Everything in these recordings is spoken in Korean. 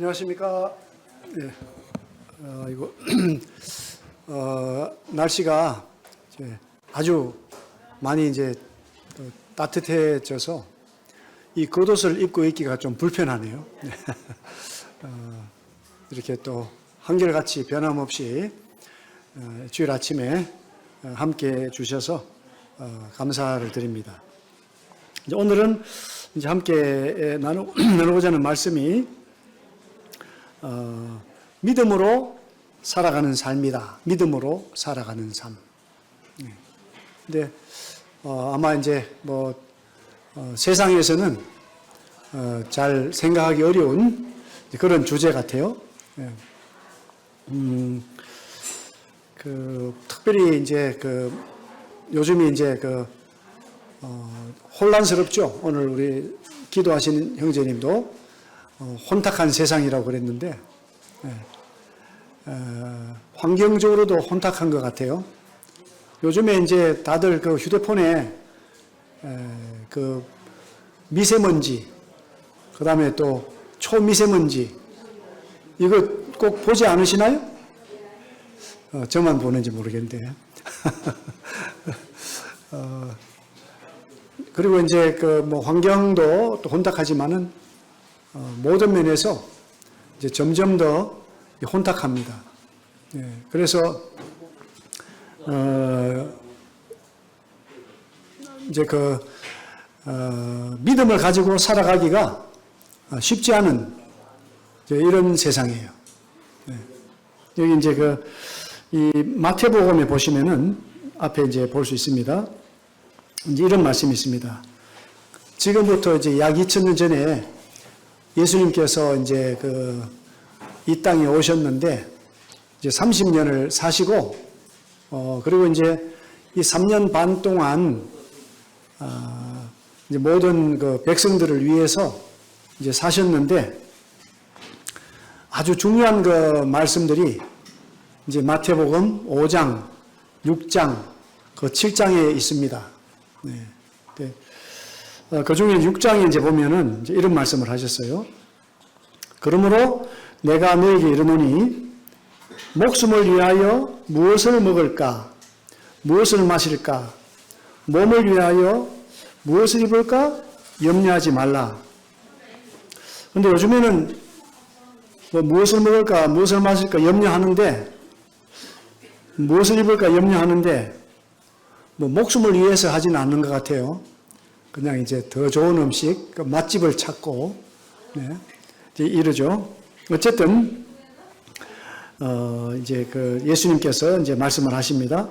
안녕하십니까. 네. 이거 날씨가 이제 아주 많이 이제 따뜻해져서 이 겉옷을 입고 있기가 좀 불편하네요. 네. 이렇게 또 한결같이 변함없이 주일 아침에 함께 해주셔서 감사를 드립니다. 이제 오늘은 이제 함께 나누고자 하는 말씀이 믿음으로 살아가는 삶이다. 믿음으로 살아가는 삶. 근데 아마 이제 세상에서는 잘 생각하기 어려운 그런 주제 같아요. 특별히 이제 요즘이 이제 혼란스럽죠. 오늘 우리 기도하시는 형제님도 혼탁한 세상이라고 그랬는데, 환경적으로도 혼탁한 것 같아요. 요즘에 이제 다들 휴대폰에 미세먼지, 그 다음에 또 초미세먼지, 이거 꼭 보지 않으시나요? 저만 보는지 모르겠는데. 그리고 이제 환경도 또 혼탁하지만은 모든 면에서 이제 점점 더 혼탁합니다. 그래서 이제 믿음을 가지고 살아가기가 쉽지 않은 이런 세상이에요. 여기 이제 이 마태복음에 보시면은 앞에 이제 볼 수 있습니다. 이제 이런 말씀이 있습니다. 지금부터 이제 약 2000년 전에 예수님께서 이제 이 땅에 오셨는데 이제 30년을 사시고 그리고 이제 이 3년 반 동안 이제 모든 백성들을 위해서 이제 사셨는데 아주 중요한 말씀들이 이제 마태복음 5장, 6장, 7장에 있습니다. 네. 그 중에 6장에 이제 보면은 이제 이런 말씀을 하셨어요. 그러므로 내가 너에게 이르노니 목숨을 위하여 무엇을 먹을까, 무엇을 마실까, 몸을 위하여 무엇을 입을까 염려하지 말라. 그런데 요즘에는 무엇을 먹을까, 무엇을 마실까 염려하는데, 무엇을 입을까 염려하는데 목숨을 위해서 하지는 않는 것 같아요. 그냥 이제 더 좋은 음식, 맛집을 찾고, 이제 이러죠. 어쨌든, 이제 예수님께서 이제 말씀을 하십니다.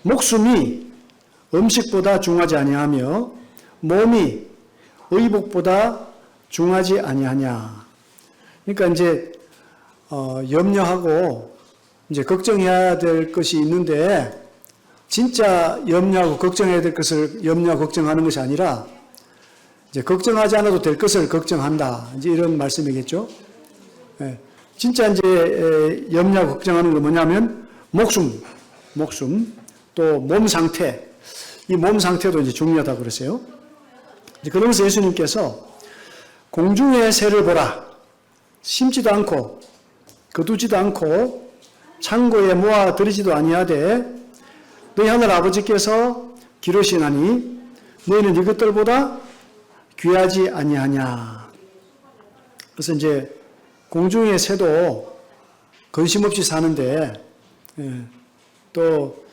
목숨이 음식보다 중하지 아니하며, 몸이 의복보다 중하지 아니하냐. 그러니까 이제, 염려하고, 이제 걱정해야 될 것이 있는데, 진짜 염려하고 걱정해야 될 것을 염려하고 걱정하는 것이 아니라 이제 걱정하지 않아도 될 것을 걱정한다. 이제 이런 말씀이겠죠. 진짜 이제 염려하고 걱정하는 건 뭐냐면 목숨, 또 몸 상태, 이 몸 상태도 이제 중요하다고 그랬어요. 이제 그러면서 예수님께서 공중의 새를 보라. 심지도 않고 거두지도 않고 창고에 모아 들이지도 아니하되 너희 하늘 아버지께서 기르시나니 너희는 이것들보다 귀하지 아니하냐. 그래서 이제 공중의 새도 근심 없이 사는데 또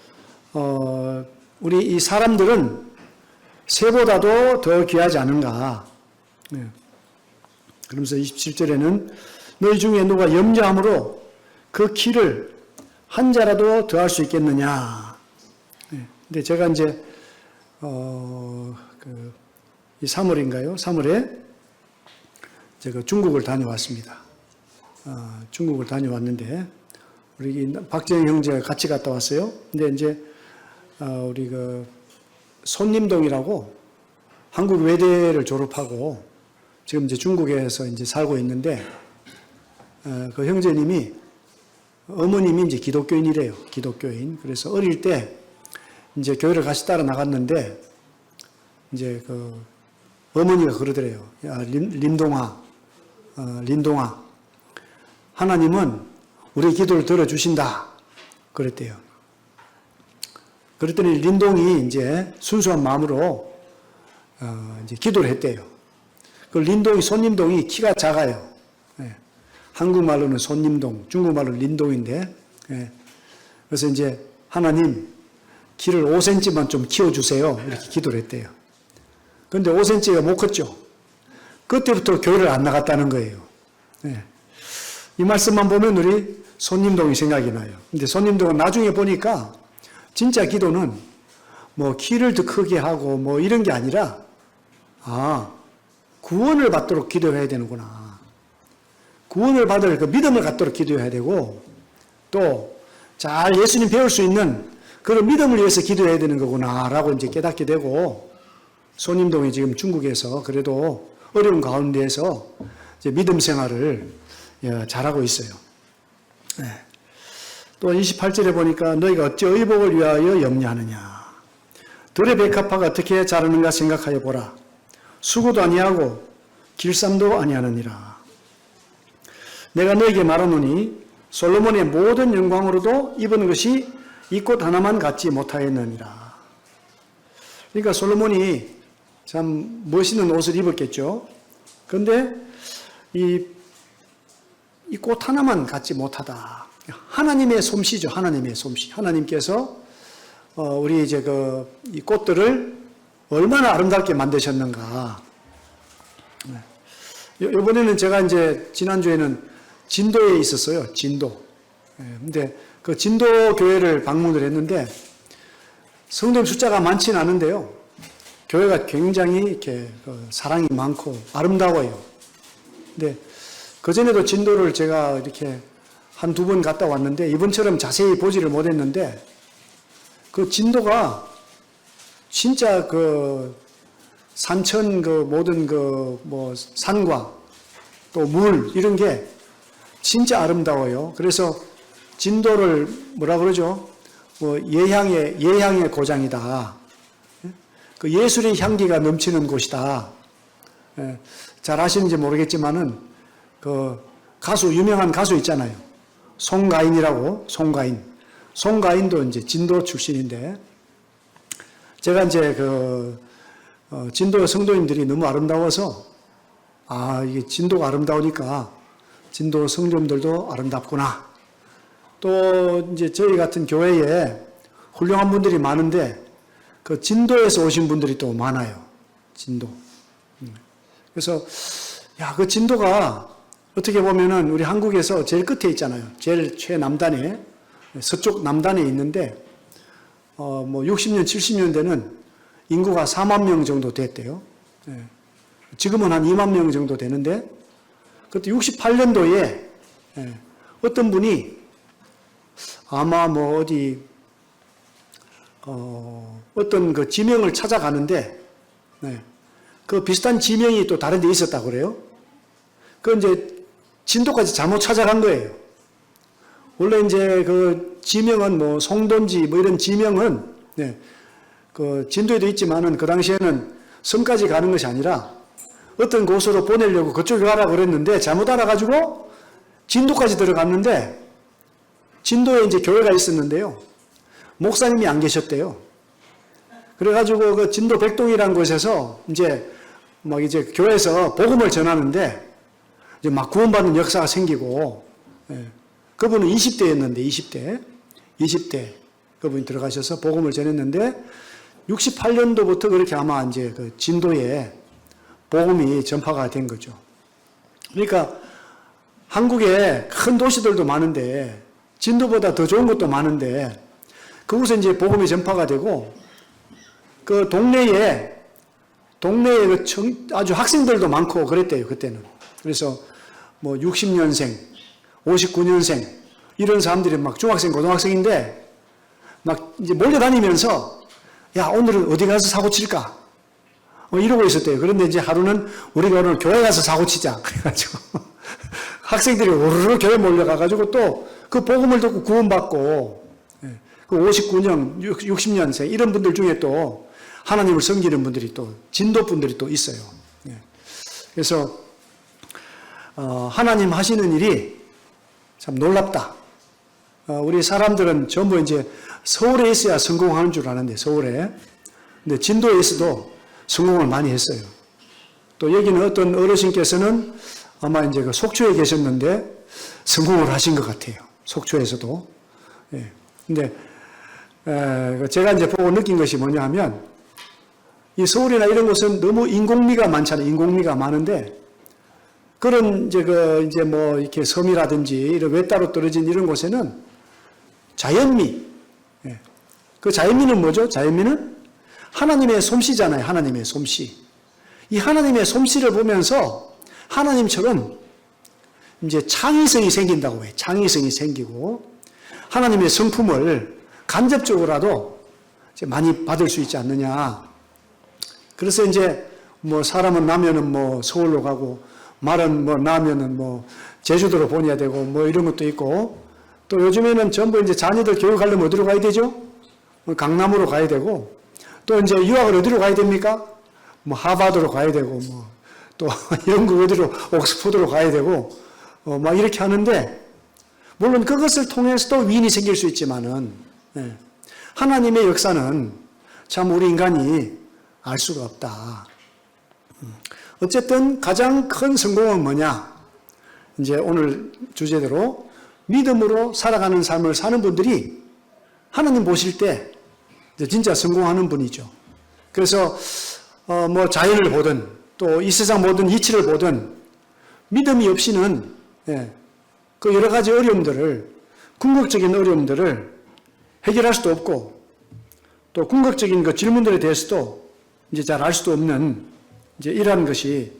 우리 이 사람들은 새보다도 더 귀하지 않은가. 그러면서 27절에는 너희 중에 누가 염려함으로 그 키를 한 자라도 더할 수 있겠느냐. 근데 제가 이제, 이 3월인가요? 3월에 제가 중국을 다녀왔습니다. 중국을 다녀왔는데, 우리 박재영 형제가 같이 갔다 왔어요. 근데 이제, 우리 손림동이라고 한국 외대를 졸업하고 지금 이제 중국에서 이제 살고 있는데, 그 형제님이, 어머님이 이제 기독교인이래요. 기독교인. 그래서 어릴 때, 이제 교회를 같이 따라 나갔는데, 이제 어머니가 그러더래요. 야, 린동아, 하나님은 우리의 기도를 들어주신다. 그랬대요. 그랬더니 린동이 이제 순수한 마음으로 이제 기도를 했대요. 그 린동이 손님동이 키가 작아요. 예. 한국말로는 손님동, 중국말로는 린동인데, 예. 그래서 이제 하나님 키를 5cm만 좀 키워주세요. 이렇게 기도를 했대요. 그런데 5cm가 못 컸죠. 그때부터 교회를 안 나갔다는 거예요. 예. 이 말씀만 보면 우리 손님동이 생각이 나요. 근데 손님동은 나중에 보니까 진짜 기도는 뭐 키를 더 크게 하고 뭐 이런 게 아니라 구원을 받도록 기도해야 되는구나. 구원을 받을 그 믿음을 갖도록 기도해야 되고 또 잘 예수님 배울 수 있는 그런 믿음을 위해서 기도해야 되는 거구나라고 이제 깨닫게 되고 손님동이 지금 중국에서 그래도 어려운 가운데에서 이제 믿음 생활을 잘하고 있어요. 네. 또 28절에 보니까 너희가 어찌 의복을 위하여 염려하느냐. 들의 백합화가 어떻게 자라는가 생각하여 보라. 수고도 아니하고 길쌈도 아니하느니라. 내가 너에게 말하노니 솔로몬의 모든 영광으로도 입은 것이 이 꽃 하나만 갖지 못하였느니라. 그러니까 솔로몬이 참 멋있는 옷을 입었겠죠. 그런데 이 꽃 하나만 갖지 못하다. 하나님의 솜씨죠. 하나님의 솜씨. 하나님께서 우리 이제 이 꽃들을 얼마나 아름답게 만드셨는가. 이번에는 제가 이제 지난주에는 진도에 있었어요. 진도. 근데 그 진도 교회를 방문을 했는데 성도님 숫자가 많지는 않은데요. 교회가 굉장히 이렇게 사랑이 많고 아름다워요. 근데 그전에도 진도를 제가 이렇게 한두 번 갔다 왔는데 이번처럼 자세히 보지를 못했는데 그 진도가 진짜 그 산천 그 모든 그 뭐 산과 또 물 이런 게 진짜 아름다워요. 그래서 진도를 뭐라 그러죠? 뭐 예향의 고장이다. 그 예술의 향기가 넘치는 곳이다. 잘 아시는지 모르겠지만은 그 유명한 가수 있잖아요. 송가인이라고, 송가인도 이제 진도 출신인데, 제가 이제 진도 성도님들이 너무 아름다워서, 이게 진도가 아름다우니까 진도 성도님들도 아름답구나. 또 이제 저희 같은 교회에 훌륭한 분들이 많은데, 그 진도에서 오신 분들이 또 많아요. 진도. 그래서, 그 진도가 어떻게 보면은 우리 한국에서 제일 끝에 있잖아요. 제일 최남단에, 서쪽 남단에 있는데, 뭐 60년, 70년대는 인구가 4만 명 정도 됐대요. 지금은 한 2만 명 정도 되는데, 그때 68년도에 어떤 분이 아마 뭐 어떤 그 지명을 찾아가는데, 그 비슷한 지명이 또 다른 데 있었다고 그래요. 그 이제 진도까지 잘못 찾아간 거예요. 원래 이제 그 지명은 뭐 송돈지 뭐 이런 지명은 그 진도에도 있지만은 그 당시에는 섬까지 가는 것이 아니라 어떤 곳으로 보내려고 그쪽에 가라고 그랬는데 잘못 알아가지고 진도까지 들어갔는데 진도에 이제 교회가 있었는데요. 목사님이 안 계셨대요. 그래가지고 그 진도 백동이라는 곳에서 이제 막 이제 교회에서 복음을 전하는데 이제 막 구원받는 역사가 생기고, 그분은 20대였는데, 20대 그분이 들어가셔서 복음을 전했는데 68년도부터 그렇게 아마 이제 그 진도에 복음이 전파가 된 거죠. 그러니까 한국에 큰 도시들도 많은데 진도보다 더 좋은 것도 많은데 그곳에 이제 복음이 전파가 되고 그 동네에 아주 학생들도 많고 그랬대요, 그때는. 그래서 뭐 60년생, 59년생 이런 사람들이 막 중학생, 고등학생인데 막 이제 몰려다니면서 오늘은 어디 가서 사고 칠까? 이러고 있었대요. 그런데 이제 하루는 우리가 오늘 교회 가서 사고 치자. 그래가지고 학생들이 오르르 교회 몰려가가지고 또 그 복음을 듣고 구원받고 그 59년, 60년생 이런 분들 중에 또 하나님을 섬기는 분들이 또 진도 분들이 또 있어요. 그래서 하나님 하시는 일이 참 놀랍다. 우리 사람들은 전부 이제 서울에 있어야 성공하는 줄 아는데, 서울에. 근데 진도에 있어도 성공을 많이 했어요. 또 여기는 어떤 어르신께서는 아마 이제 그 속초에 계셨는데 성공을 하신 것 같아요. 속초에서도. 예. 근데, 제가 이제 보고 느낀 것이 뭐냐 하면, 이 서울이나 이런 곳은 너무 인공미가 많잖아요. 인공미가 많은데, 그런 이제 뭐 이렇게 섬이라든지 이런 외따로 떨어진 이런 곳에는 자연미. 예. 그 자연미는 뭐죠? 자연미는 하나님의 솜씨잖아요. 하나님의 솜씨. 이 하나님의 솜씨를 보면서 하나님처럼 이제 창의성이 생긴다고 해요. 창의성이 생기고 하나님의 성품을 간접적으로라도 이제 많이 받을 수 있지 않느냐. 그래서 이제 뭐 사람은 나면은 뭐 서울로 가고 말은 뭐 나면은 뭐 제주도로 보내야 되고 뭐 이런 것도 있고 또 요즘에는 전부 이제 자녀들 교육하려면 어디로 가야 되죠? 강남으로 가야 되고 또 이제 유학을 어디로 가야 됩니까? 뭐 하버드로 가야 되고 뭐 또 영국 어디로 옥스퍼드로 가야 되고 막 이렇게 하는데 물론 그것을 통해서도 위인이 생길 수 있지만은 하나님의 역사는 참 우리 인간이 알 수가 없다. 어쨌든 가장 큰 성공은 뭐냐? 이제 오늘 주제대로 믿음으로 살아가는 삶을 사는 분들이 하나님 보실 때 진짜 성공하는 분이죠. 그래서 뭐 자연을 보든 또 이 세상 모든 이치를 보든 믿음이 없이는 그 여러 가지 어려움들을 궁극적인 어려움들을 해결할 수도 없고 또 궁극적인 그 질문들에 대해서도 이제 잘 알 수도 없는 이제 이러한 것이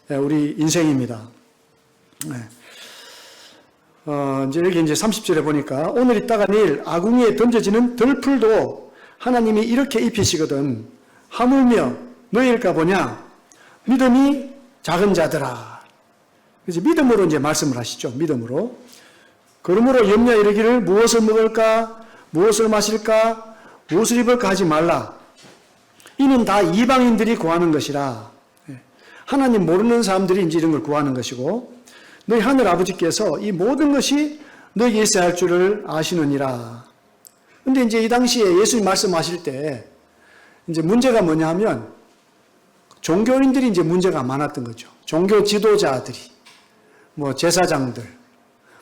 우리 인생입니다. 이제 여기 이제 30절에 보니까 오늘 있다가 내일 아궁이에 던져지는 덜풀도 하나님이 이렇게 입히시거든 하물며 너희일까 보냐 믿음이 작은 자들아. 그래서 믿음으로 이제 말씀을 하시죠. 믿음으로. 그러므로 염려 이르기를 무엇을 먹을까 무엇을 마실까 무엇을 입을까 하지 말라. 이는 다 이방인들이 구하는 것이라. 하나님 모르는 사람들이 이제 이런 걸 구하는 것이고 너희 하늘 아버지께서 이 모든 것이 너희에게 있어야 할 줄을 아시느니라. 근데 이제 이 당시에 예수님 말씀하실 때 이제 문제가 뭐냐 하면 종교인들이 이제 문제가 많았던 거죠. 종교 지도자들이, 뭐 제사장들,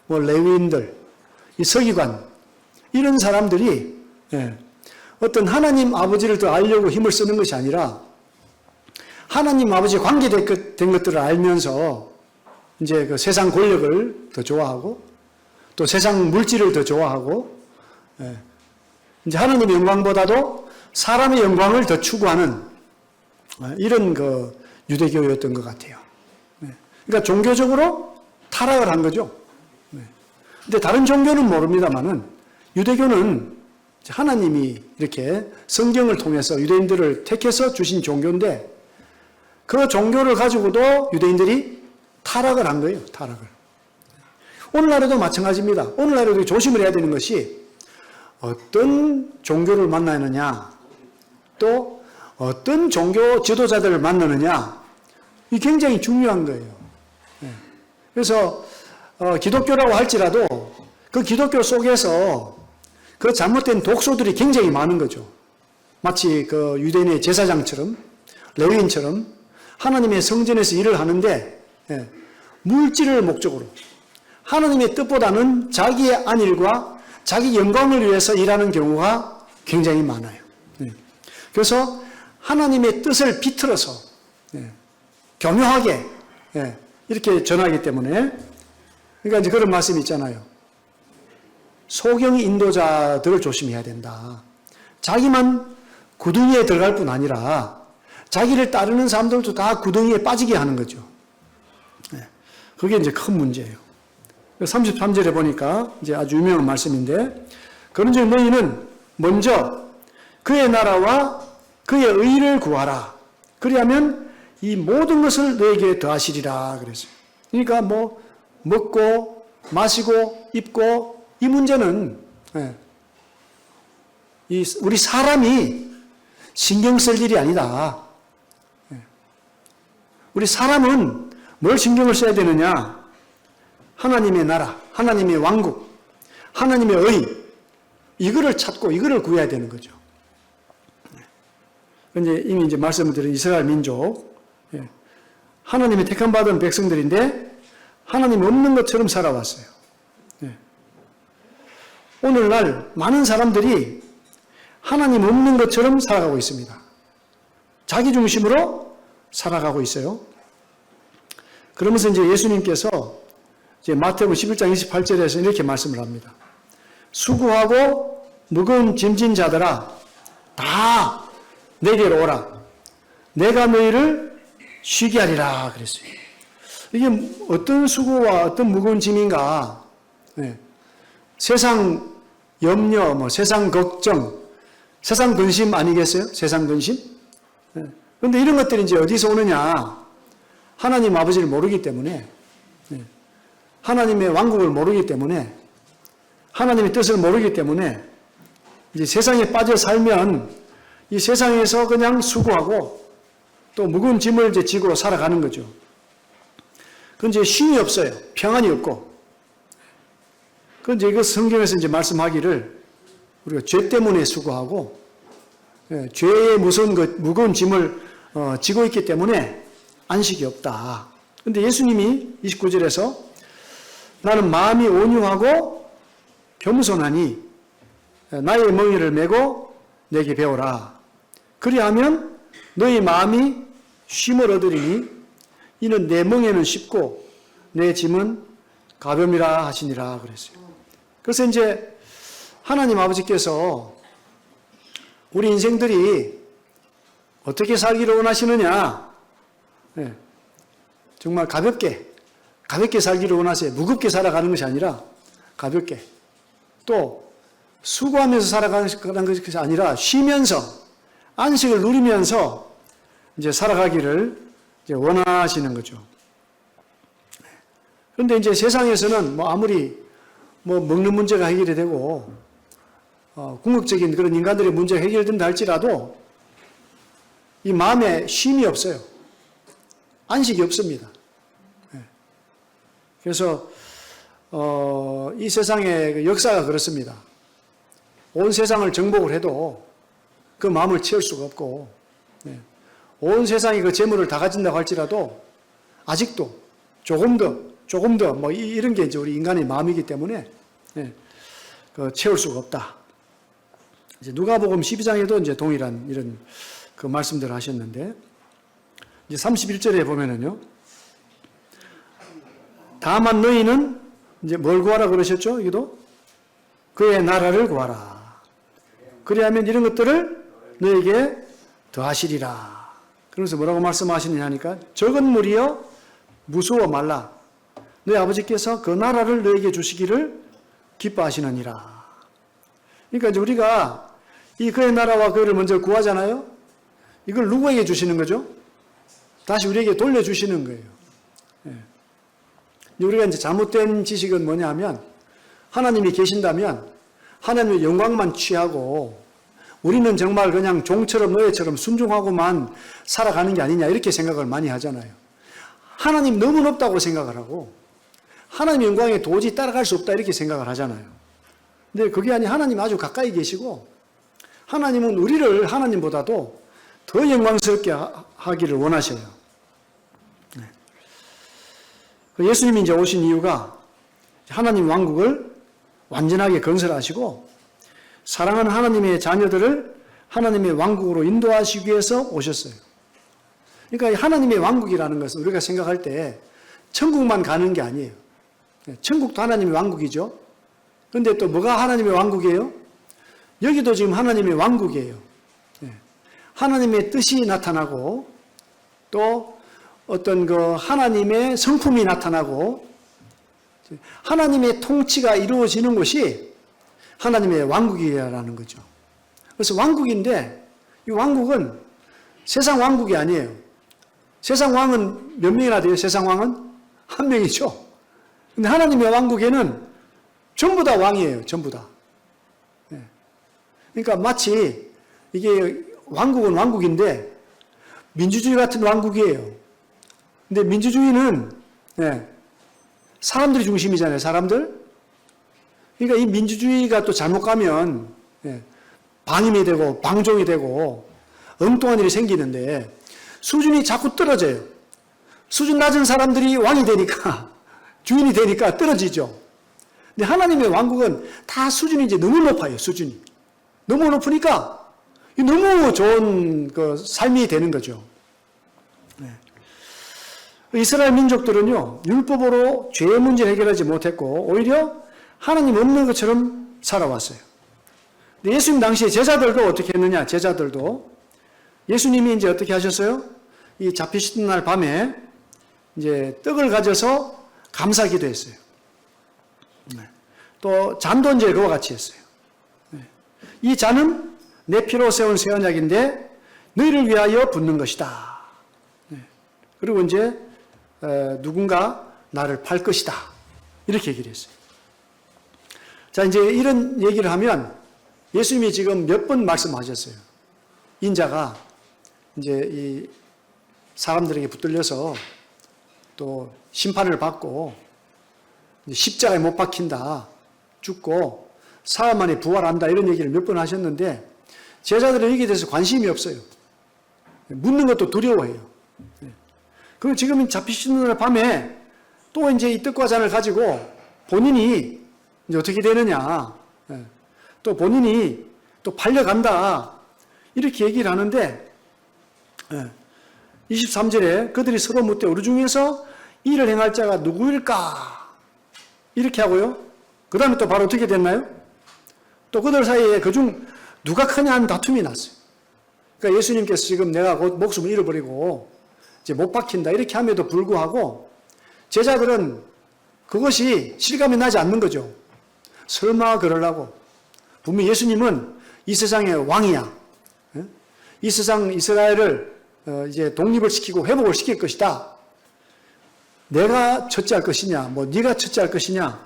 뭐 레위인들, 이 서기관, 이런 사람들이 어떤 하나님 아버지를 더 알려고 힘을 쓰는 것이 아니라 하나님 아버지에 관계된 것들을 알면서 이제 그 세상 권력을 더 좋아하고 또 세상 물질을 더 좋아하고 이제 하나님의 영광보다도 사람의 영광을 더 추구하는 이런 그 유대교였던 것 같아요. 그러니까 종교적으로 타락을 한 거죠. 근데 다른 종교는 모릅니다만은 유대교는 하나님이 이렇게 성경을 통해서 유대인들을 택해서 주신 종교인데 그 종교를 가지고도 유대인들이 타락을 한 거예요. 타락을. 오늘날에도 마찬가지입니다. 오늘날에도 조심을 해야 되는 것이 어떤 종교를 만나느냐 또 어떤 종교 지도자들을 만나느냐 이 굉장히 중요한 거예요. 그래서 기독교라고 할지라도 그 기독교 속에서 그 잘못된 독소들이 굉장히 많은 거죠. 마치 그 유대인의 제사장처럼 레위인처럼 하나님의 성전에서 일을 하는데 물질을 목적으로 하나님의 뜻보다는 자기의 안일과 자기 영광을 위해서 일하는 경우가 굉장히 많아요. 그래서 하나님의 뜻을 비틀어서 교묘하게 이렇게 전하기 때문에 그러니까 이제 그런 말씀이 있잖아요. 소경 인도자들을 조심해야 된다. 자기만 구덩이에 들어갈 뿐 아니라 자기를 따르는 사람들도 다 구덩이에 빠지게 하는 거죠. 그게 이제 큰 문제예요. 33절에 보니까 이제 아주 유명한 말씀인데 그런즉 너희는 먼저 그의 나라와 그의 의를 구하라. 그리하면 이 모든 것을 너에게 더하시리라 그랬어요. 그러니까 뭐 먹고 마시고 입고 이 문제는 우리 사람이 신경 쓸 일이 아니다. 우리 사람은 뭘 신경을 써야 되느냐? 하나님의 나라, 하나님의 왕국, 하나님의 의, 이거를 찾고 이거를 구해야 되는 거죠. 이제 이미 이제 말씀을 드린 이스라엘 민족, 하나님의 택함 받은 백성들인데 하나님 없는 것처럼 살아왔어요. 오늘날 많은 사람들이 하나님 없는 것처럼 살아가고 있습니다. 자기 중심으로 살아가고 있어요. 그러면서 이제 예수님께서 이제 마태복음 11장 28절에서 이렇게 말씀을 합니다. 수고하고 무거운 짐진 자들아 다 내게로 오라. 내가 너희를 쉬게 하리라 그랬어요. 이게 어떤 수고와 어떤 무거운 짐인가? 세상 염려, 세상 걱정, 세상 근심 아니겠어요? 세상 근심? 그런데 이런 것들이 이제 어디서 오느냐? 하나님 아버지를 모르기 때문에, 하나님의 왕국을 모르기 때문에, 하나님의 뜻을 모르기 때문에, 이제 세상에 빠져 살면 이 세상에서 그냥 수고하고 또 무거운 짐을 이제 지고 살아가는 거죠. 그건 이제 쉼이 없어요. 평안이 없고. 그건 이제 이거 성경에서 이제 말씀하기를 우리가 죄 때문에 수고하고, 죄의 무거운 짐을 지고 있기 때문에 안식이 없다. 그런데 예수님이 29절에서 나는 마음이 온유하고 겸손하니 나의 멍에를 메고 내게 배우라. 그리하면 너희 마음이 쉼을 얻으리니 이는 내 멍에는 쉽고 내 짐은 가벼움이라 하시니라 그랬어요. 그래서 이제 하나님 아버지께서 우리 인생들이 어떻게 살기를 원하시느냐? 정말 가볍게 살기를 원하세요. 무겁게 살아가는 것이 아니라 가볍게. 또 수고하면서 살아가는 것이 아니라 쉬면서 안식을 누리면서 이제 살아가기를 이제 원하시는 거죠. 그런데 이제 세상에서는 아무리 먹는 문제가 해결이 되고 궁극적인 그런 인간들의 문제가 해결된다 할지라도 이 마음에 쉼이 없어요. 안식이 없습니다. 그래서 이 세상의 역사가 그렇습니다. 온 세상을 정복을 해도 그 마음을 채울 수가 없고, 온 세상이 그 재물을 다 가진다고 할지라도 아직도 조금 더 이런 게 이제 우리 인간의 마음이기 때문에 채울 수가 없다. 이제 누가복음 12장에도 이제 동일한 이런 그 말씀들을 하셨는데, 이제 31절에 보면은요, 다만 너희는 이제 뭘 구하라 그러셨죠? 여기도 그의 나라를 구하라. 그리하면 이런 것들을 너에게 더하시리라. 그러면서 뭐라고 말씀하시느냐 하니까 적은 무리여 무서워 말라. 너희 아버지께서 그 나라를 너에게 주시기를 기뻐하시느니라. 그러니까 이제 우리가 이 그의 나라와 그를 먼저 구하잖아요. 이걸 누구에게 주시는 거죠? 다시 우리에게 돌려주시는 거예요. 우리가 이제 잘못된 지식은 뭐냐 하면 하나님이 계신다면 하나님의 영광만 취하고 우리는 정말 그냥 종처럼 노예처럼 순종하고만 살아가는 게 아니냐 이렇게 생각을 많이 하잖아요. 하나님 너무 높다고 생각을 하고 하나님의 영광에 도저히 따라갈 수 없다 이렇게 생각을 하잖아요. 근데 그게 아니라 하나님 아주 가까이 계시고 하나님은 우리를 하나님보다도 더 영광스럽게 하기를 원하셔요. 예수님이 이제 오신 이유가 하나님 왕국을 완전하게 건설하시고 사랑하는 하나님의 자녀들을 하나님의 왕국으로 인도하시기 위해서 오셨어요. 그러니까 하나님의 왕국이라는 것은 우리가 생각할 때 천국만 가는 게 아니에요. 천국도 하나님의 왕국이죠. 그런데 또 뭐가 하나님의 왕국이에요? 여기도 지금 하나님의 왕국이에요. 하나님의 뜻이 나타나고 또 어떤 그 하나님의 성품이 나타나고 하나님의 통치가 이루어지는 곳이 하나님의 왕국이라는 거죠. 그래서 왕국인데 이 왕국은 세상 왕국이 아니에요. 세상 왕은 몇 명이나 돼요? 세상 왕은 한 명이죠. 근데 하나님의 왕국에는 전부 다 왕이에요. 전부 다. 그러니까 마치 이게 왕국은 왕국인데 민주주의 같은 왕국이에요. 근데 민주주의는 사람들이 중심이잖아요, 사람들. 그러니까 이 민주주의가 또 잘못 가면 방임이 되고 방종이 되고 엉뚱한 일이 생기는데 수준이 자꾸 떨어져요. 수준 낮은 사람들이 왕이 되니까 주인이 되니까 떨어지죠. 근데 하나님의 왕국은 다 수준이 이제 너무 높아요, 수준이. 너무 높으니까 너무 좋은 그 삶이 되는 거죠. 이스라엘 민족들은요, 율법으로 죄의 문제를 해결하지 못했고, 오히려 하나님 없는 것처럼 살아왔어요. 근데 예수님 당시에 제자들도 어떻게 했느냐, 제자들도. 예수님이 이제 어떻게 하셨어요? 이 잡히시던 날 밤에 이제 떡을 가져서 감사기도 했어요. 또 잔도 이제 그와 같이 했어요. 이 잔은 내 피로 세운 새 언약인데 너희를 위하여 붓는 것이다. 그리고 이제 누군가 나를 팔 것이다. 이렇게 얘기를 했어요. 자, 이제 이런 얘기를 하면 예수님이 지금 몇 번 말씀하셨어요. 인자가 이제 이 사람들에게 붙들려서 또 심판을 받고 십자가에 못 박힌다, 죽고 사흘 만에 부활한다, 이런 얘기를 몇 번 하셨는데 제자들은 여기에 대해서 관심이 없어요. 묻는 것도 두려워해요. 그리고 지금 잡히시는 날 밤에 또 이제 이 떡과 잔을 가지고 본인이 이제 어떻게 되느냐, 또 본인이 또 팔려간다, 이렇게 얘기를 하는데 23절에 그들이 서로 묻되 우리 중에서 이를 행할 자가 누구일까? 이렇게 하고요. 그 다음에 또 바로 어떻게 됐나요? 또 그들 사이에 그중 누가 크냐 하는 다툼이 났어요. 그러니까 예수님께서 지금 내가 곧 목숨을 잃어버리고 이제 못 박힌다, 이렇게 함에도 불구하고 제자들은 그것이 실감이 나지 않는 거죠. 설마 그러려고. 분명히 예수님은 이 세상의 왕이야. 이 세상 이스라엘을 이제 독립을 시키고 회복을 시킬 것이다. 내가 첫째 할 것이냐, 뭐 네가 첫째 할 것이냐,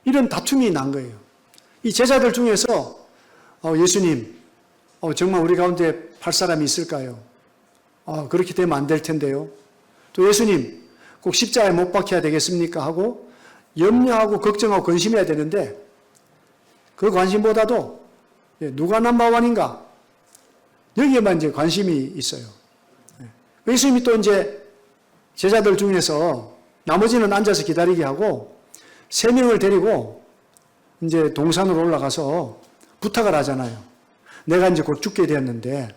이런 다툼이 난 거예요. 이 제자들 중에서 예수님, 정말 우리 가운데 팔 사람이 있을까요? 그렇게 되면 안 될 텐데요. 또 예수님, 꼭 십자가에 못 박혀야 되겠습니까? 하고 염려하고 걱정하고 근심해야 되는데 그 관심보다도 누가 넘버원인가? 여기에만 이제 관심이 있어요. 예수님이 또 이제 제자들 중에서 나머지는 앉아서 기다리게 하고 3명을 데리고 이제 동산으로 올라가서 부탁을 하잖아요. 내가 이제 곧 죽게 되었는데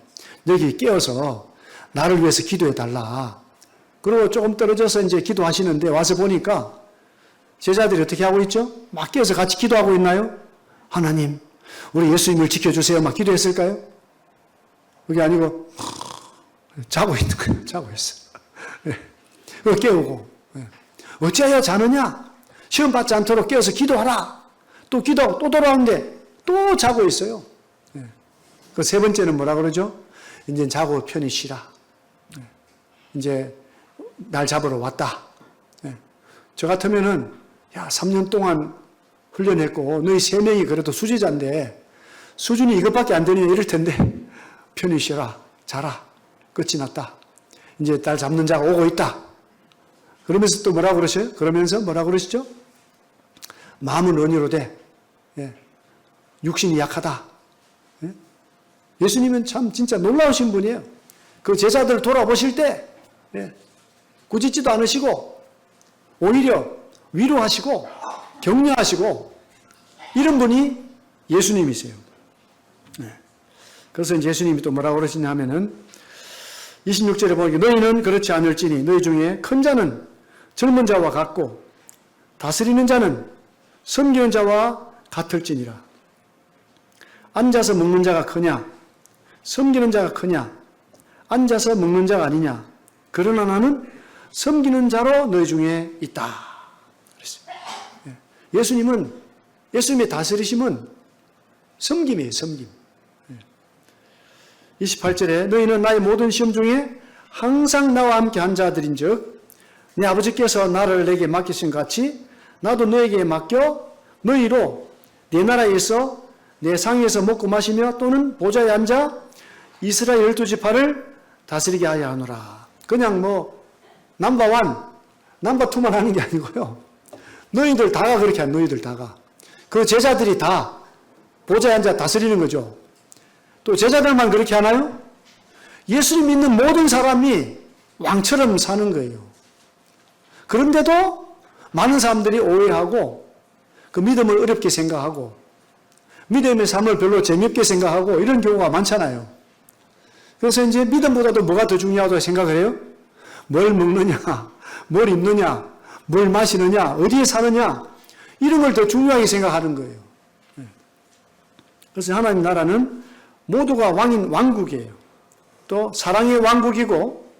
여기 깨어서 나를 위해서 기도해 달라. 그리고 조금 떨어져서 이제 기도하시는데 와서 보니까 제자들이 어떻게 하고 있죠? 막 깨어서 같이 기도하고 있나요? 하나님, 우리 예수님을 지켜주세요. 막 기도했을까요? 그게 아니고 자고 있는 거예요. 자고 있어. 그거 깨우고, 어찌하여 자느냐? 시험 받지 않도록 깨어서 기도하라. 또 기도하고 또 돌아오는데 또 자고 있어요. 그 세 번째는 뭐라 그러죠? 이제 자고 편히 쉬라. 이제 날 잡으러 왔다. 저 같으면은 3년 동안 훈련했고 너희 3명이 그래도 수제자인데 수준이 이것밖에 안 되느냐 이럴 텐데 편히 쉬라. 자라. 끝이 났다. 이제 날 잡는 자가 오고 있다. 그러면서 또 뭐라고 그러셔요? 그러면서 뭐라고 그러시죠? 마음은 언니로 돼. 육신이 약하다. 예수님은 참 진짜 놀라우신 분이에요. 그 제자들 돌아보실 때 꾸짖지도 않으시고 오히려 위로하시고 격려하시고 이런 분이 예수님이세요. 그래서 이제 예수님이 또 뭐라고 그러시냐 하면은 26절에 보니까 너희는 그렇지 않을지니 너희 중에 큰 자는 젊은 자와 같고 다스리는 자는 섬기는 자와 같을지니라. 앉아서 먹는 자가 크냐? 섬기는 자가 크냐? 앉아서 먹는 자가 아니냐? 그러나 나는 섬기는 자로 너희 중에 있다. 그랬어요. 예수님의 다스리심은 섬김이에요, 섬김. 28절에 너희는 나의 모든 시험 중에 항상 나와 함께 한 자들인 즉 내 아버지께서 나를 내게 맡기신 같이 나도 너에게 맡겨 너희로 내 나라에 있어 내 상에서 먹고 마시며 또는 보좌에 앉아 이스라엘 12지파를 다스리게 하여 하노라. 그냥 뭐 넘버 1, 넘버 2만 하는 게 아니고요. 너희들 다가 그렇게 한 너희들 다가. 그 제자들이 다 보좌에 앉아 다스리는 거죠. 또 제자들만 그렇게 하나요? 예수를 믿는 모든 사람이 왕처럼 사는 거예요. 그런데도 많은 사람들이 오해하고 그 믿음을 어렵게 생각하고 믿음의 삶을 별로 재미없게 생각하고 이런 경우가 많잖아요. 그래서 이제 믿음보다도 뭐가 더 중요하다고 생각을 해요? 뭘 먹느냐, 뭘 입느냐, 뭘 마시느냐, 어디에 사느냐 이런 걸 더 중요하게 생각하는 거예요. 그래서 하나님 나라는 모두가 왕인 왕국이에요. 또 사랑의 왕국이고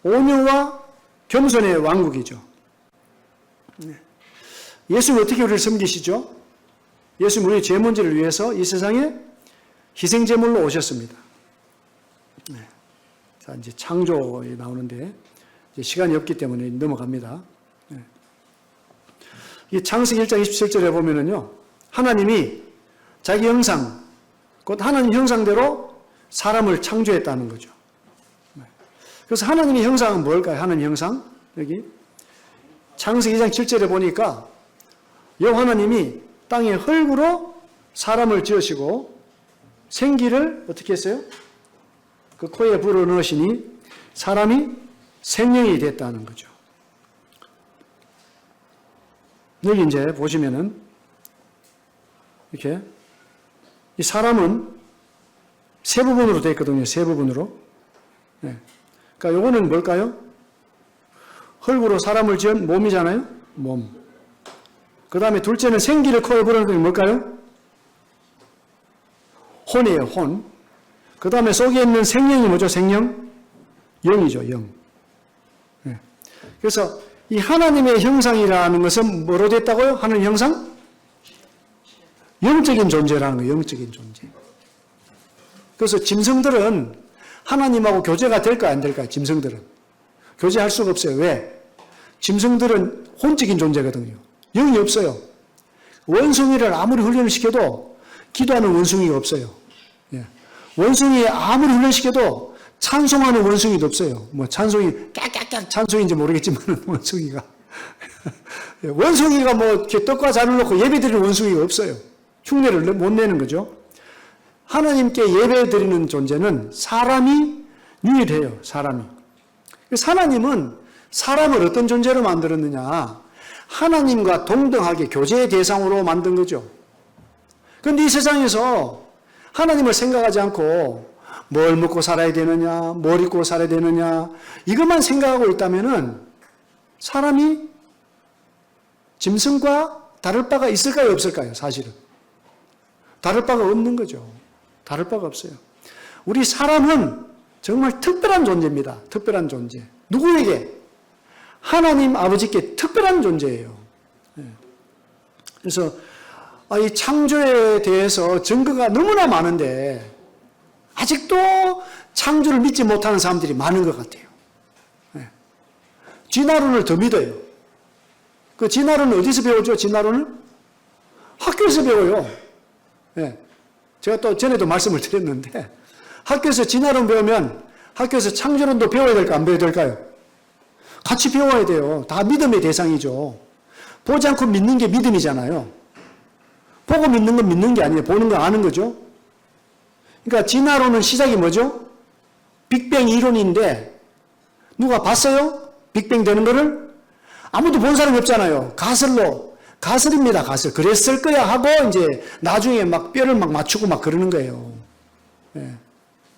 온유와 겸손의 왕국이죠. 예수는 어떻게 우리를 섬기시죠? 예수는 우리의 죄 문제를 위해서 이 세상에 희생제물로 오셨습니다. 자, 이제 창조에 나오는데 이제 시간이 없기 때문에 넘어갑니다. 이 창세기 1장 27절에 보면은요, 하나님이 자기 형상, 곧 하나님 형상대로 사람을 창조했다는 거죠. 그래서 하나님의 형상은 뭘까요? 하나님 형상? 여기 창세기 2장 7절에 보니까 여호와 하나님이 땅의 흙으로 사람을 지으시고 생기를 어떻게 했어요? 그 코에 불어 넣으시니 사람이 생명이 됐다는 거죠. 여기 이제 보시면은 이렇게 이 사람은 세 부분으로 되어 있거든요. 세 부분으로. 네. 그러니까 요거는 뭘까요? 흙으로 사람을 지은 몸이잖아요. 몸. 그 다음에 둘째는 생기를 코에 불어넣는 게 뭘까요? 혼이에요. 혼. 그 다음에 속에 있는 생명이 뭐죠? 생명? 영이죠. 영. 네. 그래서 이 하나님의 형상이라는 것은 뭐로 됐다고요? 하나님 형상? 영적인 존재라는 거예요. 영적인 존재. 그래서 짐승들은 하나님하고 교제가 될까 안 될까요? 짐승들은. 교제할 수가 없어요. 왜? 짐승들은 혼적인 존재거든요. 영이 없어요. 원숭이를 아무리 훈련을 시켜도 기도하는 원숭이가 없어요. 예. 원숭이에 아무리 훈련시켜도 찬송하는 원숭이도 없어요. 뭐 찬송이 깍깍깍 찬송인지 모르겠지만 원숭이가 원숭이가 뭐 이렇게 떡과 잔을 놓고 예배드리는 원숭이가 없어요. 흉내를 못 내는 거죠. 하나님께 예배드리는 존재는 사람이 유일해요. 사람이. 그래서 하나님은 사람을 어떤 존재로 만들었느냐? 하나님과 동등하게 교제의 대상으로 만든 거죠. 그런데 이 세상에서 하나님을 생각하지 않고 뭘 먹고 살아야 되느냐, 뭘 입고 살아야 되느냐 이것만 생각하고 있다면은 사람이 짐승과 다를 바가 있을까요, 없을까요? 사실은 다를 바가 없는 거죠. 다를 바가 없어요. 우리 사람은 정말 특별한 존재입니다. 특별한 존재. 누구에게? 하나님 아버지께 특별한 존재예요. 그래서 이 창조에 대해서 증거가 너무나 많은데 아직도 창조를 믿지 못하는 사람들이 많은 것 같아요. 진화론을 더 믿어요. 그 진화론은 어디서 배우죠? 진화론을? 학교에서 배워요. 제가 또 전에도 말씀을 드렸는데 학교에서 진화론 배우면 학교에서 창조론도 배워야 될까 안 배워야 될까요? 같이 배워야 돼요. 다 믿음의 대상이죠. 보지 않고 믿는 게 믿음이잖아요. 보고 믿는 건 믿는 게 아니에요. 보는 거 아는 거죠. 그러니까 진화론은 시작이 뭐죠? 빅뱅 이론인데 누가 봤어요? 빅뱅 되는 거를? 아무도 본 사람이 없잖아요. 가설입니다. 가설. 그랬을 거야 하고 이제 나중에 막 뼈를 막 맞추고 막 그러는 거예요.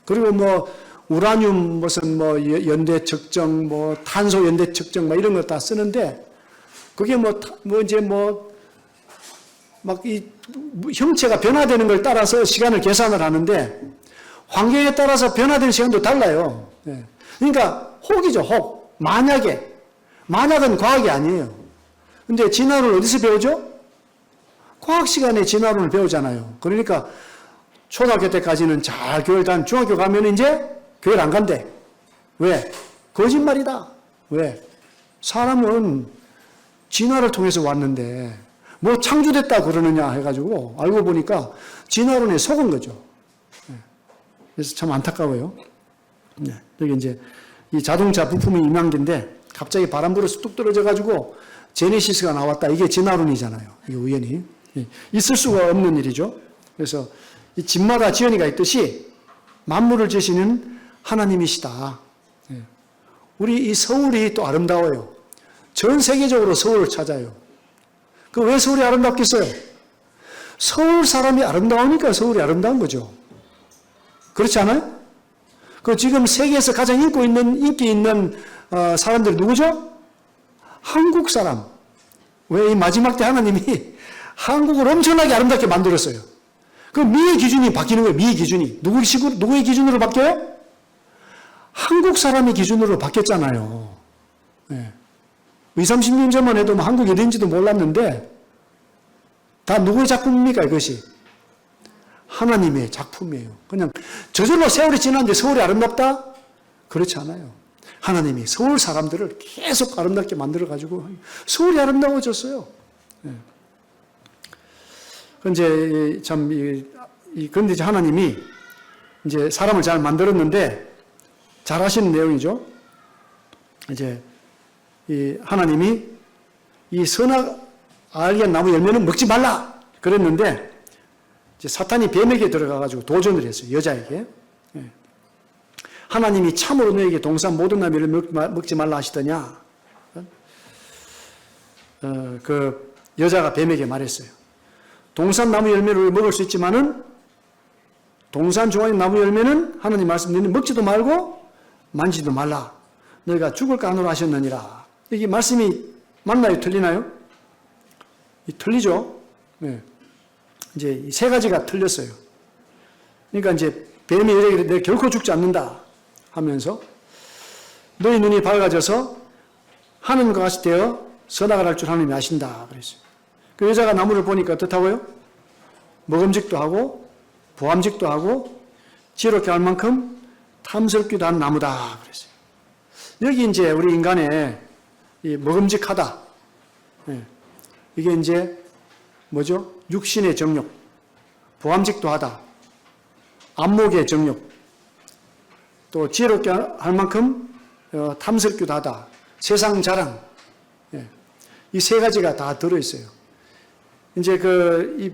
그리고 뭐 우라늄 무슨 뭐 연대 측정, 뭐 탄소 연대 측정 막 이런 거 다 쓰는데 그게 뭐 이제 뭐 막 이 형체가 변화되는 걸 따라서 시간을 계산을 하는데 환경에 따라서 변화되는 시간도 달라요. 그러니까 혹이죠, 혹. 만약은 과학이 아니에요. 근데 진화론을 어디서 배우죠? 과학 시간에 진화론을 배우잖아요. 그러니까 초등학교 때까지는 잘 교회를 다니는 중학교 가면 이제 교회를 안 간대. 왜? 거짓말이다. 왜? 사람은 진화를 통해서 왔는데 뭐 창조됐다 그러느냐 해가지고 알고 보니까 진화론에 속은 거죠. 그래서 참 안타까워요. 여기 이제 이 자동차 부품이 2만 개인데 갑자기 바람 불어서 뚝 떨어져가지고 제네시스가 나왔다. 이게 진화론이잖아요. 이게 우연히. 있을 수가 없는 일이죠. 그래서 이 집마다 지연이가 있듯이 만물을 지으시는 하나님이시다. 우리 이 서울이 또 아름다워요. 전 세계적으로 서울을 찾아요. 그 왜 서울이 아름답겠어요? 서울 사람이 아름다우니까 서울이 아름다운 거죠. 그렇지 않아요? 그 지금 세계에서 가장 인기 있는 사람들 누구죠? 한국 사람. 왜 이 마지막 때 하나님이 한국을 엄청나게 아름답게 만들었어요. 그 미의 기준이 바뀌는 거예요. 미의 기준이. 누구의 기준으로 바뀌어요? 한국 사람의 기준으로 바뀌었잖아요. 네. 20, 30년 전만 해도 한국이 어딘지도 몰랐는데 다 누구의 작품입니까 이것이? 하나님의 작품이에요. 그냥 저절로 세월이 지났는데 서울이 아름답다? 그렇지 않아요. 하나님이 서울 사람들을 계속 아름답게 만들어가지고 서울이 아름다워졌어요. 네. 그런데 참, 그런데 이제 하나님이 이제 사람을 잘 만들었는데 잘 하시는 내용이죠. 이제 이 하나님이 이 선악 알게 나무 열매는 먹지 말라 그랬는데 이제 사탄이 뱀에게 들어가가지고 도전을 했어요. 여자에게. 예. 하나님이 참으로 너에게 동산 모든 나무를 먹지 말라 하시더냐. 그 여자가 뱀에게 말했어요. 동산 나무 열매를 먹을 수 있지만은 동산 좋아하는 나무 열매는 하나님 말씀 너는 먹지도 말고 만지도 말라. 너희가 죽을 까노라 하셨느니라. 이게 말씀이 맞나요? 틀리나요? 틀리죠? 네. 이제 이 세 가지가 틀렸어요. 그러니까 이제 뱀이 이래 내가 결코 죽지 않는다 하면서 너희 눈이 밝아져서 하늘과 같이 되어 선악을 할 줄 하나님이 아신다 그랬어요. 그 여자가 나무를 보니까 어떻다고요? 먹음직도 하고 보암직도 하고 지혜롭게 할 만큼 탐스럽기도 한 나무다 그랬어요. 여기 이제 우리 인간의 이 먹음직하다. 네. 이게 이제 뭐죠? 육신의 정욕, 보암직도 하다, 안목의 정욕, 또 지혜롭게 할 만큼 탐스럽기도 하다, 세상 자랑. 네. 이 세 가지가 다 들어있어요. 이제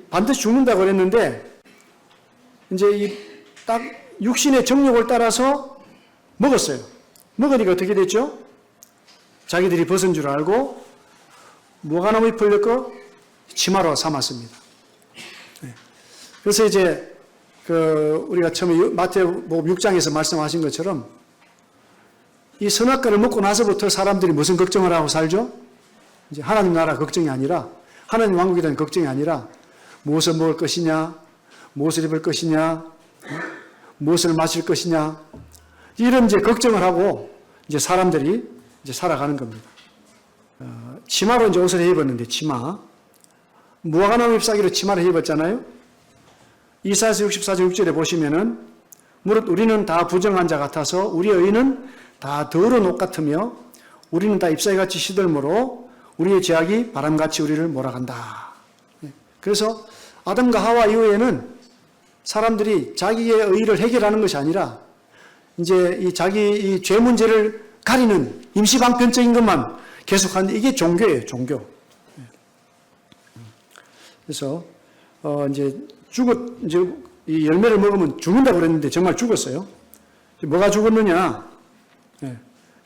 반드시 죽는다고 그랬는데, 이제 딱 육신의 정욕을 따라서 먹었어요. 먹으니까 어떻게 됐죠? 자기들이 벗은 줄 알고 무화과나무 잎을 넣고 치마로 삼았습니다. 네. 그래서 이제 우리가 처음에 마태복음 6장에서 말씀하신 것처럼 이 선악과를 먹고 나서부터 사람들이 무슨 걱정을 하고 살죠? 이제 하나님 나라 걱정이 아니라 하나님 왕국에 대한 걱정이 아니라 무엇을 먹을 것이냐, 무엇을 입을 것이냐, 무엇을 마실 것이냐 이런 이제 걱정을 하고 이제 사람들이 이제 살아가는 겁니다. 치마로 이제 옷을 입었는데 치마 무화과나무 잎사귀로 치마를 입었잖아요. 이사야서 64장 6절에 보시면은 무릇 우리는 다 부정한 자 같아서 우리의 의는 다 더러운 옷 같으며 우리는 다 잎사귀같이 시들므로 우리의 죄악이 바람같이 우리를 몰아간다. 그래서 아담과 하와 이후에는 사람들이 자기의 의를 해결하는 것이 아니라 이제 이 죄 문제를 가리는 임시방편적인 것만 계속하는데 이게 종교예요, 종교. 그래서 이제 이 열매를 먹으면 죽는다고 그랬는데 정말 죽었어요. 뭐가 죽었느냐?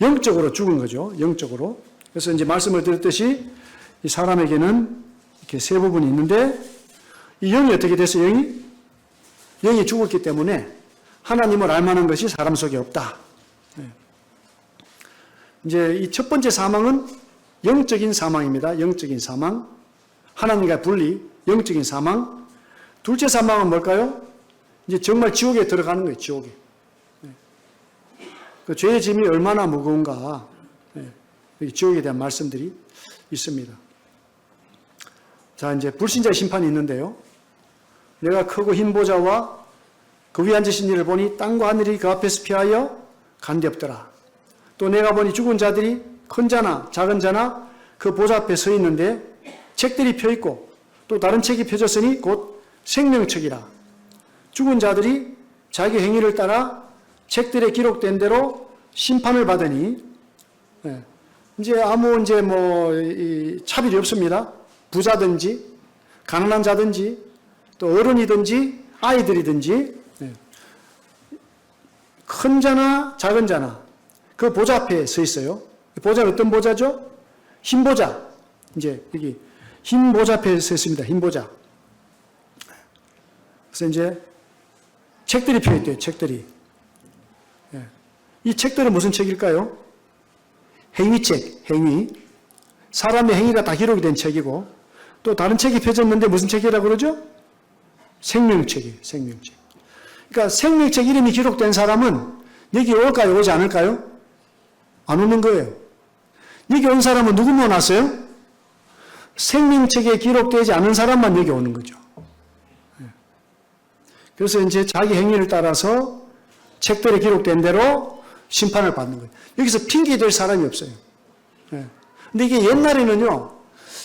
영적으로 죽은 거죠. 영적으로. 그래서 이제 말씀을 드렸듯이 이 사람에게는 이렇게 세 부분이 있는데 이 영이 어떻게 됐어요? 영이 죽었기 때문에 하나님을 알만한 것이 사람 속에 없다. 이제 이 첫 번째 사망은 영적인 사망입니다. 영적인 사망. 하나님과 분리, 영적인 사망. 둘째 사망은 뭘까요? 이제 정말 지옥에 들어가는 거예요, 지옥에. 그 죄의 짐이 얼마나 무거운가. 지옥에 대한 말씀들이 있습니다. 자, 이제 불신자의 심판이 있는데요. 내가 크고 흰 보좌와 그 위에 앉으신 이를 보니 땅과 하늘이 그 앞에서 피하여 간대없더라. 또 내가 보니 죽은 자들이 큰 자나 작은 자나 그 보좌 앞에 서 있는데 책들이 펴 있고 또 다른 책이 펴졌으니 곧 생명책이라. 죽은 자들이 자기 행위를 따라 책들에 기록된 대로 심판을 받으니 이제 아무 이제 뭐 차별이 없습니다. 부자든지 가난한 자든지 또 어른이든지 아이들이든지 큰 자나 작은 자나 그 보좌 앞에 서 있어요. 보좌는 어떤 보좌죠? 흰 보좌. 이제 여기 흰 보좌 앞에 서 있습니다. 흰 보좌. 그래서 이제 책들이 펴 있대요. 책들이. 이 책들은 무슨 책일까요? 행위책, 행위. 사람의 행위가 다 기록이 된 책이고 또 다른 책이 펴졌는데 무슨 책이라고 그러죠? 생명책이에요. 생명책. 그러니까 생명책 이름이 기록된 사람은 여기 올까요? 오지 않을까요? 안 오는 거예요. 여기 온 사람은 누구만 왔어요? 생명책에 기록되지 않은 사람만 여기 오는 거죠. 그래서 이제 자기 행위를 따라서 책들에 기록된 대로 심판을 받는 거예요. 여기서 핑계될 사람이 없어요. 근데 이게 옛날에는요,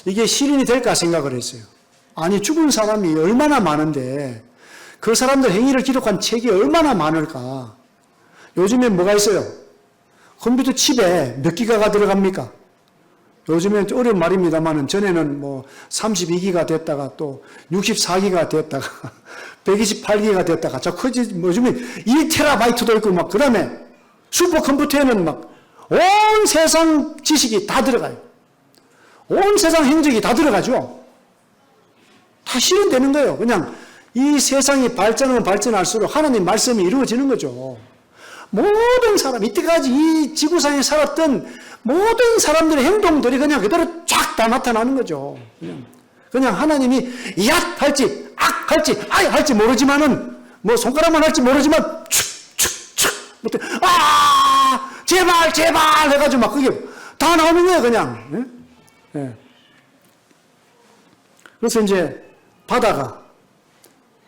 이게 실현이 될까 생각을 했어요. 아니, 죽은 사람이 얼마나 많은데 그 사람들 행위를 기록한 책이 얼마나 많을까. 요즘엔 뭐가 있어요? 컴퓨터 칩에 몇 기가가 들어갑니까? 요즘엔 어려운 말입니다만 전에는 뭐 32기가 됐다가 또 64기가 됐다가 128기가 됐다가 저 커지 요즘에 1테라바이트도 있고 막 그다음에 슈퍼컴퓨터에는 막 온 세상 지식이 다 들어가요. 온 세상 행적이 다 들어가죠. 다 실현되는 거예요. 그냥 이 세상이 발전하면 발전할수록 하나님 말씀이 이루어지는 거죠. 모든 사람, 이때까지 이 지구상에 살았던 모든 사람들의 행동들이 그냥 그대로 쫙 다 나타나는 거죠. 그냥 하나님이 야 할지, 악 할지, 아이 할지 모르지만은, 뭐 손가락만 할지 모르지만, 축축축, 제발, 제발 해가지고 막 그게 다 나오는 거예요, 그냥. 예? 그래서 이제 바다가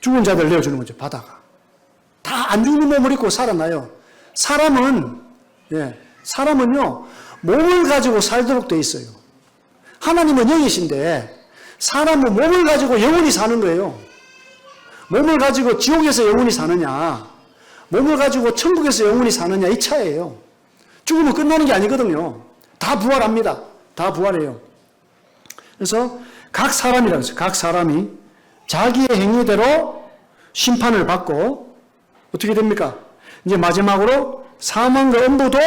죽은 자들 내어주는 거죠, 바다가. 다 안 죽는 몸을 입고 살아나요. 사람은요, 몸을 가지고 살도록 돼 있어요. 하나님은 영이신데, 사람은 몸을 가지고 영원히 사는 거예요. 몸을 가지고 지옥에서 영원히 사느냐, 몸을 가지고 천국에서 영원히 사느냐, 이 차이예요. 죽으면 끝나는 게 아니거든요. 다 부활합니다. 다 부활해요. 그래서 각 사람이라고 했어요. 각 사람이 자기의 행위대로 심판을 받고, 어떻게 됩니까? 이제 마지막으로 사망과 음부도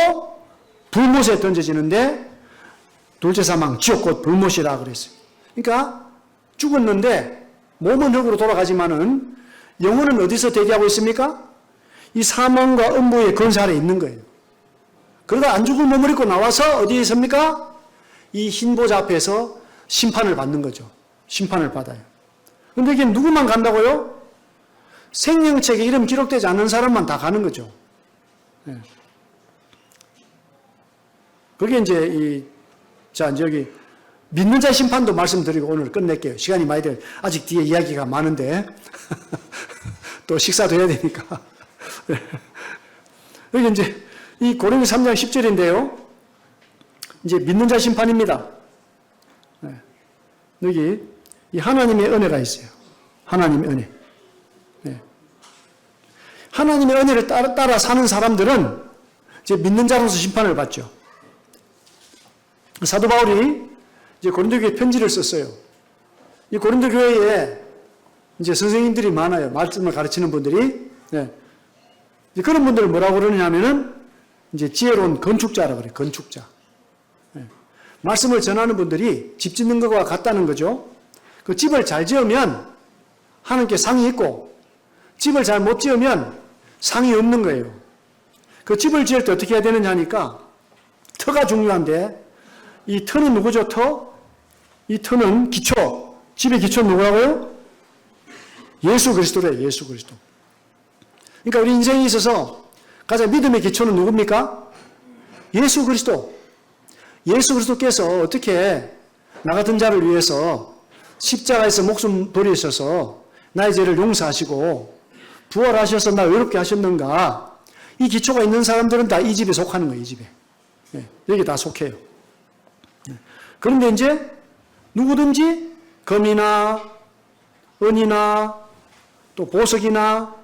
불못에 던져지는데, 둘째 사망, 지옥 곧 불못이라 그랬어요. 그러니까 죽었는데 몸은 흙으로 돌아가지만은 영혼은 어디서 대기하고 있습니까? 이 사망과 음부의 권세 아래 있는 거예요. 그러다 안 죽은 몸을 입고 나와서 어디에 있습니까? 이 흰 보좌 앞에서 심판을 받는 거죠. 심판을 받아요. 근데 이게 누구만 간다고요? 생명책에 이름 기록되지 않는 사람만 다 가는 거죠. 네. 그게 이제 여기 믿는 자 심판도 말씀드리고 오늘 끝낼게요. 시간이 많이 돼요. 아직 뒤에 이야기가 많은데 또 식사도 해야 되니까. 여기 이제 이 고린도 3장 10절인데요. 이제 믿는 자 심판입니다. 네. 여기 이 하나님의 은혜가 있어요. 하나님의 은혜. 네. 하나님의 은혜를 따라 사는 사람들은 이제 믿는 자로서 심판을 받죠. 사도 바울이 이제 고린도 교회에 편지를 썼어요. 이 고린도 교회에 이제 선생님들이 많아요. 말씀을 가르치는 분들이. 네. 이제 그런 분들을 뭐라고 그러냐면은 이제 지혜로운 건축자라고 그래요. 건축자. 네. 말씀을 전하는 분들이 집 짓는 것과 같다는 거죠. 그 집을 잘 지으면 하나님께 상이 있고 집을 잘 못 지으면 상이 없는 거예요. 그 집을 지을 때 어떻게 해야 되느냐 하니까 터가 중요한데 이 터는 누구죠? 터? 이 터는 기초. 집의 기초는 누구라고요? 예수 그리스도래요. 예수 그리스도. 그러니까 우리 인생에 있어서 가장 믿음의 기초는 누굽니까? 예수 그리스도. 예수 그리스도께서 어떻게 나 같은 자를 위해서 십자가에서 목숨 버리셔서 나의 죄를 용서하시고 부활하셔서 나 외롭게 하셨는가. 이 기초가 있는 사람들은 다 이 집에 속하는 거예요. 이 집에. 네, 여기 다 속해요. 네. 그런데 이제 누구든지 금이나 은이나 또 보석이나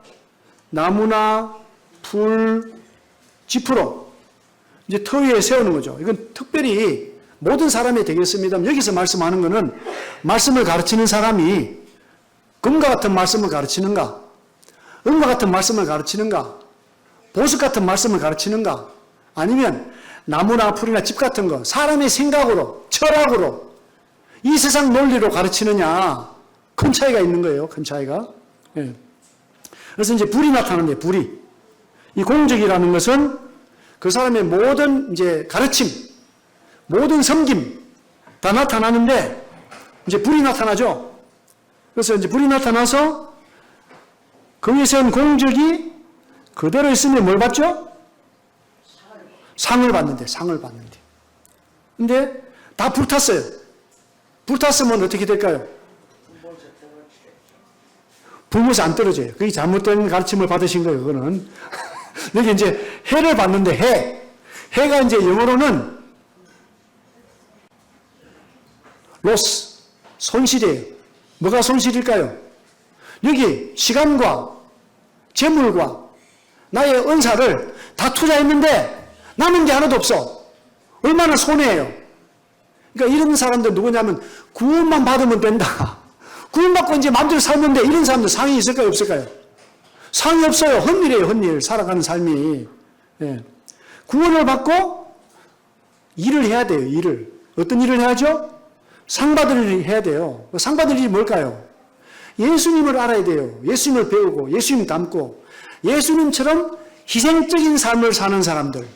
나무나 풀, 지프로 이제 터 위에 세우는 거죠. 이건 특별히 모든 사람이 되겠습니다. 여기서 말씀하는 것은 말씀을 가르치는 사람이 금과 같은 말씀을 가르치는가, 은과 같은 말씀을 가르치는가, 보석 같은 말씀을 가르치는가, 아니면 나무나 풀이나 집 같은 거 사람의 생각으로, 철학으로, 이 세상 논리로 가르치느냐, 큰 차이가 있는 거예요. 큰 차이가. 예. 그래서 이제 불이 나타나는데, 불이. 이 공적이라는 것은 그 사람의 모든 이제 가르침, 모든 섬김 다 나타나는데, 이제 불이 나타나죠. 그래서 이제 불이 나타나서 거기에 세운 공적이 그대로 있으면 뭘 받죠? 상을 받는데, 상을 받는데. 근데 다 불탔어요. 불탔으면 어떻게 될까요? 불못이 안 떨어져요. 그게 잘못된 가르침을 받으신 거예요, 그거는. 여기 이제 해를 받는데, 해. 해가 이제 영어로는 로스, 손실이에요. 뭐가 손실일까요? 여기 시간과 재물과 나의 은사를 다 투자했는데 남은 게 하나도 없어. 얼마나 손해예요. 그러니까 이런 사람들 누구냐면 구원만 받으면 된다. 구원받고 이제 마음대로 살면 돼. 이런 사람들 상이 있을까요? 없을까요? 상이 없어요. 헛일이에요. 헛일. 살아가는 삶이. 예. 구원을 받고 일을 해야 돼요. 일을. 어떤 일을 해야죠? 상 받을 일을 해야 돼요. 상 받을 일이 뭘까요? 예수님을 알아야 돼요. 예수님을 배우고 예수님 닮고 예수님처럼 희생적인 삶을 사는 사람들.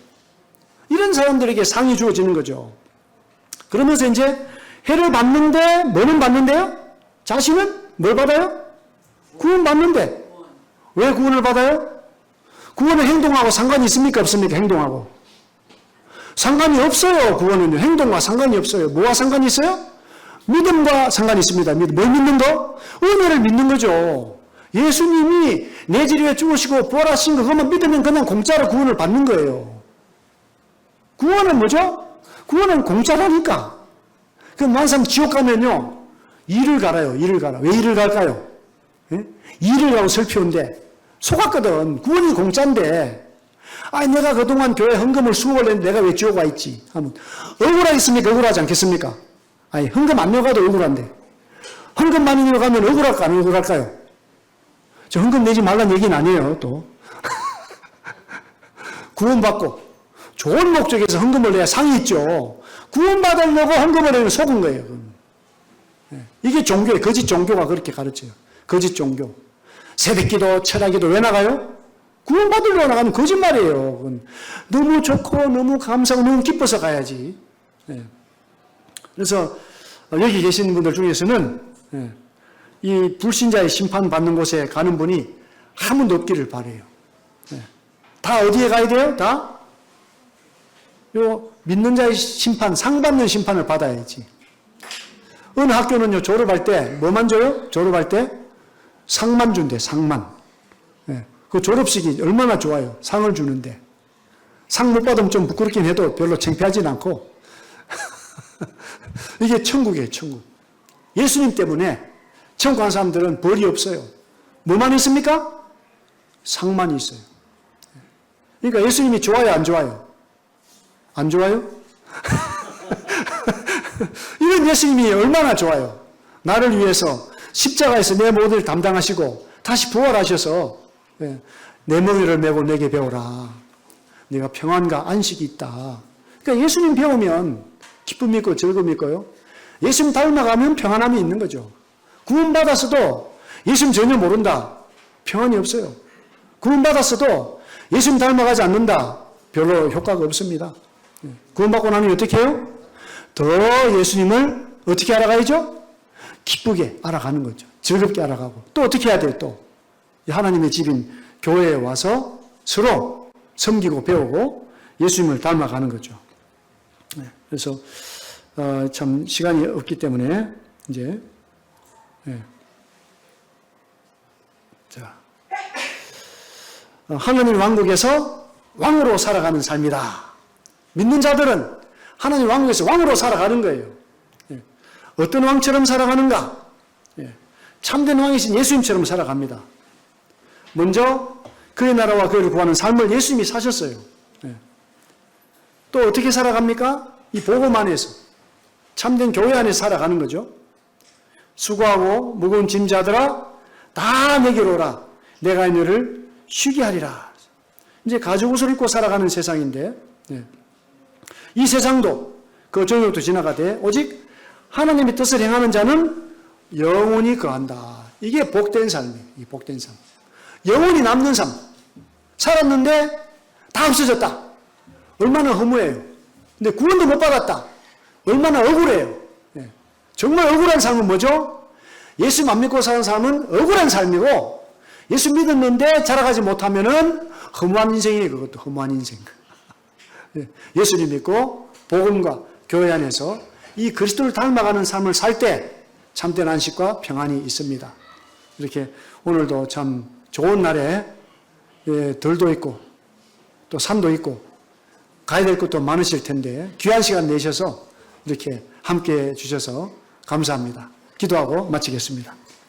이런 사람들에게 상이 주어지는 거죠. 그러면서 이제 해를 받는데 뭐는 받는데요? 자신은 뭘 받아요? 구원 받는데. 왜 구원을 받아요? 구원은 행동하고 상관이 있습니까? 없습니까? 행동하고. 상관이 없어요. 구원은요. 행동과 상관이 없어요. 뭐와 상관이 있어요? 믿음과 상관이 있습니다. 뭘 믿는 거? 은혜를 믿는 거죠. 예수님이 내 지위에 죽으시고 부활하신 거 그것만 믿으면 그냥 공짜로 구원을 받는 거예요. 구원은 뭐죠? 구원은 공짜라니까. 그럼 많은 사람 지옥 가면요. 일을 갈아요. 일을 갈아. 왜 일을 갈까요? 예? 일을 가고 슬피운데 속았거든. 구원이 공짜인데 아니 내가 그동안 교회 헌금을 수억을 냈는데 내가 왜 지옥 와 있지? 하면 억울하겠습니까? 억울하지 않겠습니까? 아니 헌금 안 내가도 억울한데 헌금 많이 내가면 억울할까 안 억울할까요? 저 헌금 내지 말라는 얘기는 아니에요. 또 구원받고 좋은 목적에서 헌금을 내야 상이 있죠. 구원받으려고 헌금을 내면 속은 거예요. 이게 종교예요. 거짓 종교가 그렇게 가르쳐요. 거짓 종교. 새벽기도, 철야기도 왜 나가요? 구원받으려고 나가면 거짓말이에요. 그건 너무 좋고 너무 감사하고 너무 기뻐서 가야지. 그래서 여기 계신 분들 중에서는 이 불신자의 심판받는 곳에 가는 분이 한 분도 없기를 바라요. 다 어디에 가야 돼요? 다? 요 믿는 자의 심판, 상 받는 심판을 받아야지. 어느 학교는요, 졸업할 때, 뭐만 줘요? 졸업할 때? 상만 준대, 상만. 그 졸업식이 얼마나 좋아요. 상을 주는데. 상 못 받으면 좀 부끄럽긴 해도 별로 창피하진 않고. 이게 천국이에요, 천국. 예수님 때문에 천국 간 사람들은 벌이 없어요. 뭐만 있습니까? 상만 있어요. 그러니까 예수님이 좋아요, 안 좋아요? 안 좋아요? 이런 예수님이 얼마나 좋아요. 나를 위해서 십자가에서 내 모든 일 담당하시고 다시 부활하셔서 내 멍에를 메고 내게 배우라. 네가 평안과 안식이 있다. 그러니까 예수님 배우면 기쁨이 있고 즐거움이 있고요. 예수님 닮아가면 평안함이 있는 거죠. 구원받았어도 예수님 전혀 모른다. 평안이 없어요. 구원받았어도 예수님 닮아가지 않는다. 별로 효과가 없습니다. 구원받고 나면 어떻게 해요? 더 예수님을 어떻게 알아가야죠? 기쁘게 알아가는 거죠. 즐겁게 알아가고. 또 어떻게 해야 돼요? 또 하나님의 집인 교회에 와서 서로 섬기고 배우고 예수님을 닮아가는 거죠. 그래서 참 시간이 없기 때문에 이제 자 하나님 왕국에서 왕으로 살아가는 삶이다. 믿는 자들은 하나님 왕국에서 왕으로 살아가는 거예요. 어떤 왕처럼 살아가는가? 참된 왕이신 예수님처럼 살아갑니다. 먼저 그의 나라와 그를 구하는 삶을 예수님이 사셨어요. 또 어떻게 살아갑니까? 이 복음 안에서, 참된 교회 안에서 살아가는 거죠. 수고하고 무거운 짐자들아 다 내게로 오라. 내가 너를 쉬게 하리라. 이제 가죽옷을 입고 살아가는 세상인데, 이 세상도 그 정욕도 지나가되 오직 하나님의 뜻을 행하는 자는 영원히 거한다. 이게 복된 삶이에요. 이 복된 삶. 영원히 남는 삶. 살았는데 다 없어졌다. 얼마나 허무해요. 근데 구원도 못 받았다. 얼마나 억울해요. 정말 억울한 삶은 뭐죠? 예수 안 믿고 사는 삶은 억울한 삶이고, 예수 믿었는데 자라가지 못하면은 허무한 인생이에요. 그것도 허무한 인생. 예수를 믿고 복음과 교회 안에서 이 그리스도를 닮아가는 삶을 살 때 참된 안식과 평안이 있습니다. 이렇게 오늘도 참 좋은 날에 들도 있고 또 산도 있고 가야 될 것도 많으실 텐데 귀한 시간 내셔서 이렇게 함께 해 주셔서 감사합니다. 기도하고 마치겠습니다.